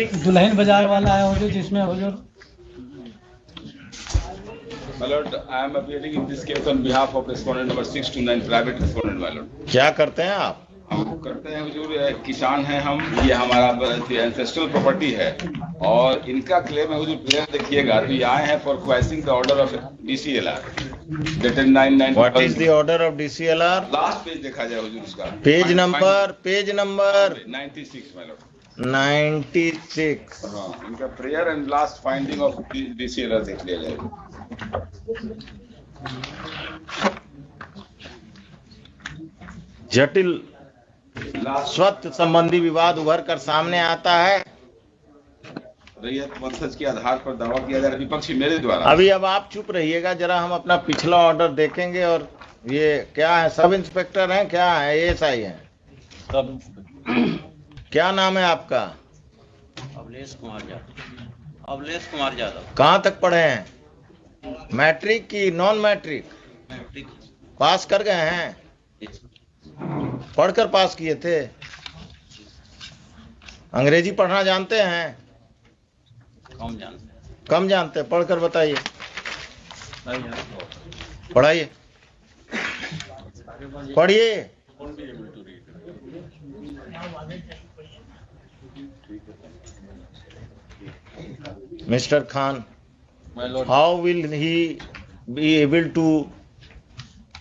दुल्हन बाजार वाला है हुजूर, जिसमें हुजूर My lord, I am appearing in this case on behalf of respondent number 629, private respondent, my lord. क्या करते हैं आप? हम करते हैं हुजूर, किसान हैं हम, ये हमारा एंसेस्ट्रल प्रॉपर्टी है और इनका क्लेम है हुजूर। प्लेयर देखिएगा, तो ये आए हैं for questioning the order of DCLR dated 9/9। What is the order of DCLR? Last page देखा जाए हुजूर उसका, पेज नंबर 96 my lord। 96। हाँ, इनका prayer and last finding of DCLR देख लिया जाए। जटिल स्वत्व संबंधी विवाद उभर कर सामने आता है। रैयत वंशज के आधार पर दावा किया जा रहा है विपक्षी मेरे द्वारा। अभी अब आप चुप रहिएगा जरा, हम अपना पिछला ऑर्डर देखेंगे। और ये क्या है, सब इंस्पेक्टर हैं, क्या है, ASI हैं? सब क्या नाम है आपका? अवलेश कुमार यादव। कहाँ तक पढ़े हैं? मैट्रिक की नॉन मैट्रिक? मैट्रिक पास कर गए हैं? पढ़कर पास किए थे? अंग्रेजी पढ़ना जानते हैं? कम जानते हैं। पढ़कर बताइए, पढ़ाइए, पढ़िए। Mr. Khan, My lord, how will he be able to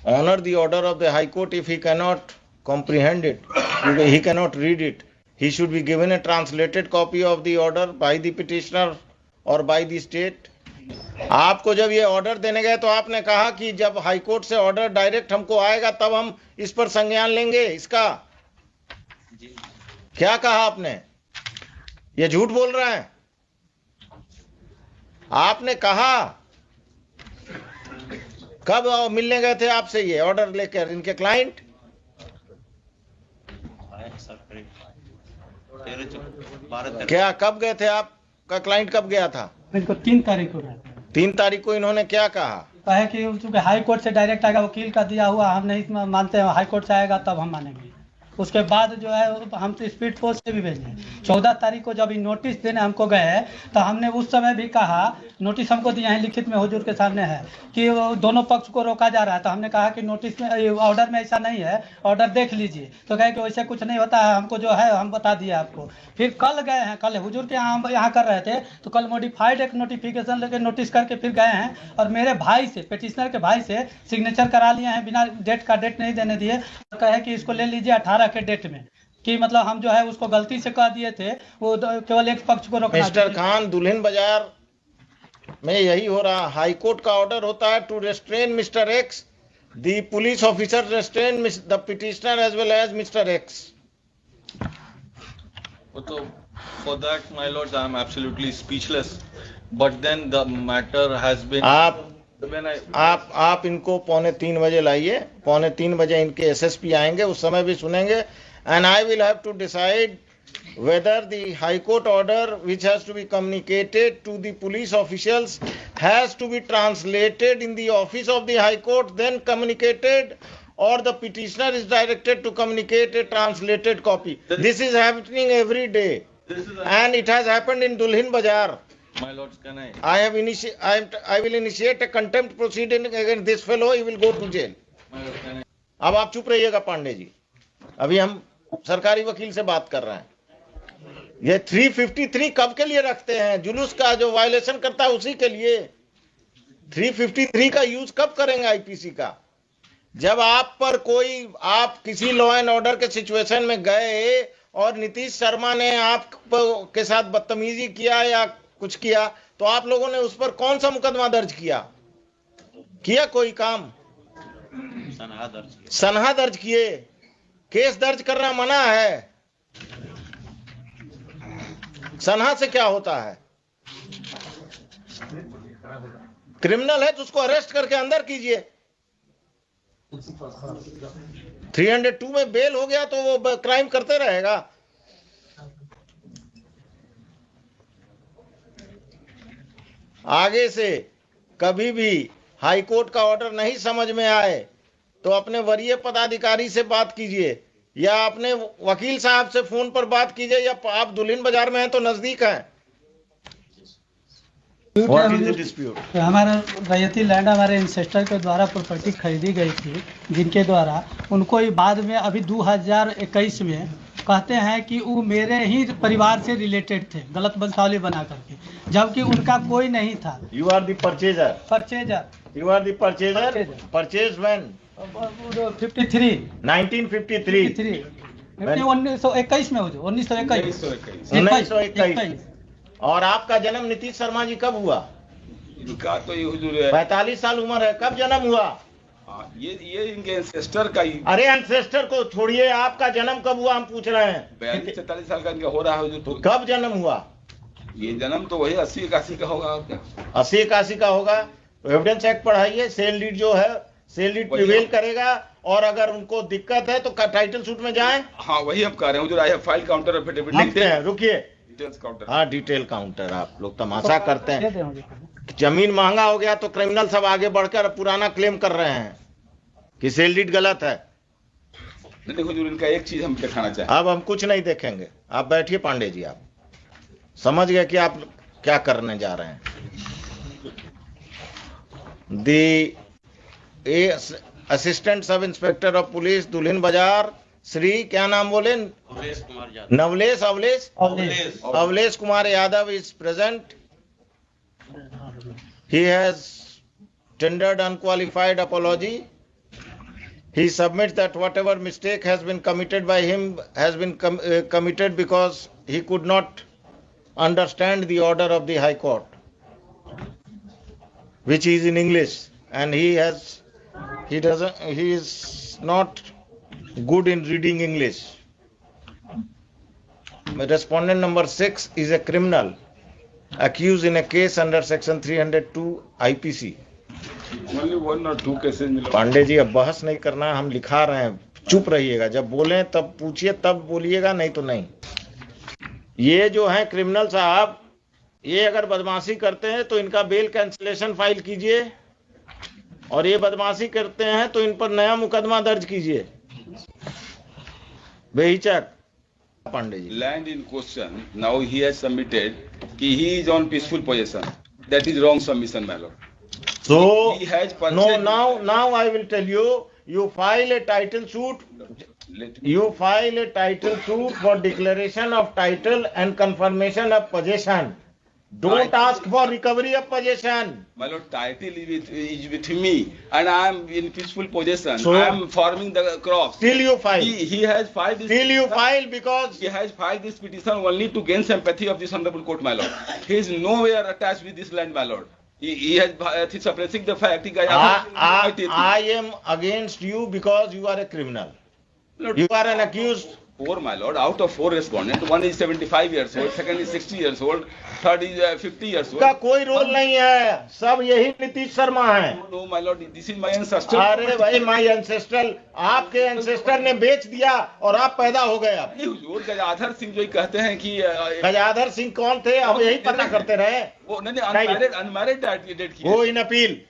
honor the order of the High Court if he cannot comprehend it? He cannot read it. He should be given a translated copy of the order by the petitioner or by the state. आपको जब ये order देने गए तो आपने कहा कि जब हाई कोर्ट से ऑर्डर डायरेक्ट हमको आएगा तब हम इस पर संज्ञान लेंगे इसका। क्या कहा आपने? ये झूठ बोल रहा है। आपने कहा कब मिलने गए थे आपसे ये ऑर्डर लेकर इनके क्लाइंट? क्या कब गए थे? आपका क्लाइंट कब गया था? इनको 3 तारीख को रहता है। 3 तारीख को इन्होंने क्या कहा? कहे कि चूंकि हाई कोर्ट से डायरेक्ट आएगा, वकील का दिया हुआ, हम नहीं मानते हैं, हाई कोर्ट से आएगा तब हम मानेंगे। उसके बाद जो है हम तो स्पीड पोस्ट से भी भेजे। 14 तारीख को जब नोटिस देने हमको गए तो हमने उस समय भी कहा, नोटिस हमको दिया है लिखित में हुजूर के सामने है कि वो दोनों पक्ष को रोका जा रहा है। तो हमने कहा कि नोटिस में ऑर्डर में ऐसा नहीं है, ऑर्डर देख लीजिए। तो कहे कि वैसे कुछ नहीं होता है, हमको जो है हम बता दिए आपको। फिर कल गए हैं, कल हुजूर के यहाँ हम यहाँ कर रहे थे तो कल मॉडिफाइड एक नोटिफिकेशन लेके नोटिस करके फिर गए हैं और मेरे भाई से, पिटिशनर के भाई से सिग्नेचर करा लिए हैं बिना डेट नहीं देने दिए। कहे कि इसको ले लीजिए 18 के डेट में, कि मतलब हम जो है उसको गलती से कह दिए थे, वो केवल एक पक्ष को रोकना। मिस्टर खान, दुल्हन बाजार में यही हो रहा। हाई कोर्ट का ऑर्डर होता है to restrain mister X, the police officer restrain the petitioner as well as mister X. So for that, my lords, I am absolutely speechless. But then the matter has been. आप इनको 2:45 बजे लाइए। 2:45 बजे इनके SSP आएंगे, उस समय भी सुनेंगे। And I will have to decide whether the High Court order, which has to be communicated to the police officials, has to be translated in the office of the High Court, then communicated, or the petitioner is directed to communicate a translated copy. This is happening every day, and it has happened in Dulhin Bazaar. My lords, can I? I will initiate a contempt proceeding against this fellow. He will go to jail. My lord, can I? अब आप चुप रहिएगा पांडे जी, अभी हम सरकारी वकील से बात कर रहे हैं। ये 353 कब के लिए रखते हैं? जुलूस का जो वायलेशन करता है उसी के लिए। 353 का यूज कब करेंगे IPC का? जब आप पर कोई, आप किसी लॉ एंड ऑर्डर के सिचुएशन में गए और नीतीश शर्मा ने आप के साथ बदतमीजी किया या कुछ किया, तो आप लोगों ने उस पर कौन सा मुकदमा दर्ज किया कोई काम? सनहा दर्ज किए। केस दर्ज करना मना है। सनहा से क्या होता है? क्रिमिनल है तो उसको अरेस्ट करके अंदर कीजिए। 302 में बेल हो गया तो वो क्राइम करते रहेगा। आगे से कभी भी हाई कोर्ट का ऑर्डर नहीं समझ में आए तो अपने वरीय पदाधिकारी से बात कीजिए। या अपने वकील साहब से फोन पर बात कीजिए, या आप दुल्हिन बाजार में हैं तो नजदीक हैं। What is the dispute? हमारा रैयती लैंड हमारे इंसेस्टर के द्वारा प्रॉपर्टी खरीदी गई थी, जिनके द्वारा उनको ही बाद में अभी 2021 में कहते हैं कि वो मेरे ही परिवार से रिलेटेड थे, गलत वंशावली बना करके, जबकि उनका कोई नहीं था। You are the purchaser. Purchaser You are the purchaser. Purchase when? 53 1953. 1921 में हो जो 1921 1921। और आपका जन्म नीतीश शर्मा जी कब हुआ? इनका तो ये हुजूर है 45 साल उम्र है, कब जन्म हुआ? ये इनके एंसेस्टर का ही अरे एंसेस्टर को छोड़िए, आपका जन्म कब हुआ हम पूछ रहे हैं। 42-43 साल का इनका हो रहा है हुजूर। तो कब जन्म हुआ? ये जन्म तो वही 80-81 का होगा। और क्या 80-81 का होगा? तो एविडेंस एक्ट पढ़ाइए, सेल डीड जो है सेल डीड प्रिवेल करेगा, और अगर उनको दिक्कत है तो टाइटल सूट में जाएं। हाँ वही हम कह रहे हैं हुजूर। I have file counter affidavit लिखते हैं, रुकिए। Details counter. हाँ डिटेल काउंटर। आप लोग तमाशा करते हैं। जमीन महंगा हो गया तो क्रिमिनल सब आगे बढ़कर पुराना क्लेम कर रहे हैं कि सेल डीड गलत है। नहीं हुजूर, इनका एक चीज हम दिखाना चाहें। अब हम कुछ नहीं देखेंगे, आप बैठिए पांडे जी। आप समझ गए कि आप क्या करने जा रहे हैं। The assistant sub inspector of police Dulhin Bazar, Shri क्या नाम बोले? अवलेश Kumar Yadav. Navlesh अवलेश Kumar Yadav is present. He has tendered unqualified apology. He submits that whatever mistake has been committed by him has been committed because he could not understand the order of the High Court, which is in English, and he is not good in reading English. Respondent number 6 is a criminal accused in a case under section 302 IPC. Only 1 or 2 cases मिला। पांडे जी अब बहस नहीं करना, हम लिखा रहे हैं, चुप रहिएगा। जब बोलें तब पूछिए, तब बोलिएगा, नहीं तो नहीं। ये जो है क्रिमिनल साहब, ये अगर बदमाशी करते हैं तो इनका बेल कैंसिलेशन फाइल कीजिए, और ये बदमाशी करते हैं तो इन पर नया मुकदमा दर्ज कीजिए बेहिचक। Pandey ji, land in question now he has submitted कि he is on peaceful position. That is wrong submission my lord. So, He has no, purchased- now I will tell you, you file a title suit. You file a title suit for declaration of title and confirmation of possession. Don't ask for recovery of possession. My lord, title is with me, and I am in peaceful possession. So- I am farming the crops. Still you file. He has filed this. Still you file because He has filed this petition only to gain sympathy of this honorable court, my lord. He is nowhere attached with this land, my lord. He has suppressing the fact. I am against you because you are a criminal. Lord, You are an accused. 4, my lord, out of 4 respondents, one is 75 years old, second is 60 years old, third is 50 years old. का कोई role नहीं है, सब यही नीतीश शर्मा है। No, my lord, this is my ancestor. अरे भाई, माई ancestral, आपके एंसेस्टर ने बेच दिया और आप पैदा हो गए। अब नहीं हुजूर, गजाधर सिंह जो कहते हैं कि गजाधर सिंह कौन थे, अब यही पता करते रहे। वो नहीं अनमैरिड डेट की वो इन अपील।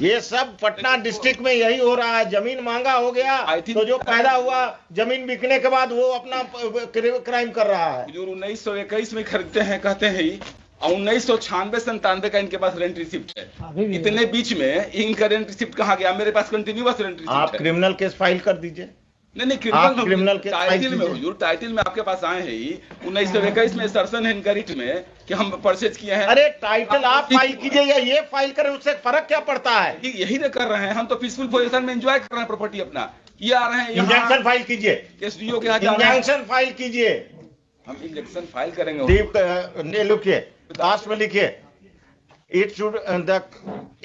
ये सब पटना डिस्ट्रिक्ट में यही हो रहा है। जमीन महंगा हो गया तो जो पैदा हुआ जमीन बिकने के बाद वो अपना क्राइम कर रहा है। हुजूर 1921 में खरीदते हैं, कहते हैं ही, और 1996-97 का इनके पास रेंट रिसिप्ट है। इतने बीच में इनका रेंट रिसिप्ट कहाँ गया? मेरे पास कंटिन्यूअस रेंट रिसिप्ट है। आप क्रिमिनल केस फाइल कर दीजिए। नहीं क्रिमिनल के टाइटल में हुजूर, टाइटल में आपके पास आए हैं ही 1921 में सर्सन है इनका रिट में कि हम परचेज किए हैं। अरे टाइटल आप फाइल कीजिए या ये फाइल करें, उससे फर्क क्या पड़ता है? यही तो कर रहे हैं हम, तो पीसफुल पोजीशन में एंजॉय कर रहे हैं प्रॉपर्टी अपना। ये आ रहे हैं इंजंक्शन फाइल कीजिए, एसडीओ के यहाँ जा रहे हैं। इंजंक्शन फाइल कीजिए। हम इंजेक्शन फाइल करेंगे। लिखिए, लास्ट में लिखिए, it should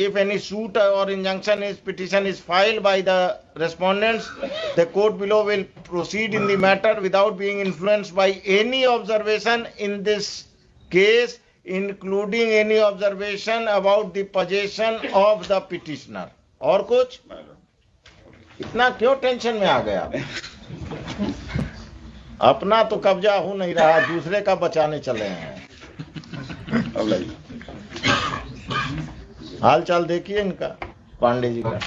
if any suit or injunction is petition is filed by the respondents, the court below will proceed in the matter without being influenced by any observation in this case, including any observation about the possession of the petitioner. और कुछ? इतना क्यों tension में आ गया? अपना तो कब्जा हो नहीं रहा, दूसरे का बचाने चले हैं। हाल चाल देखिए इनका, पांडे जी का।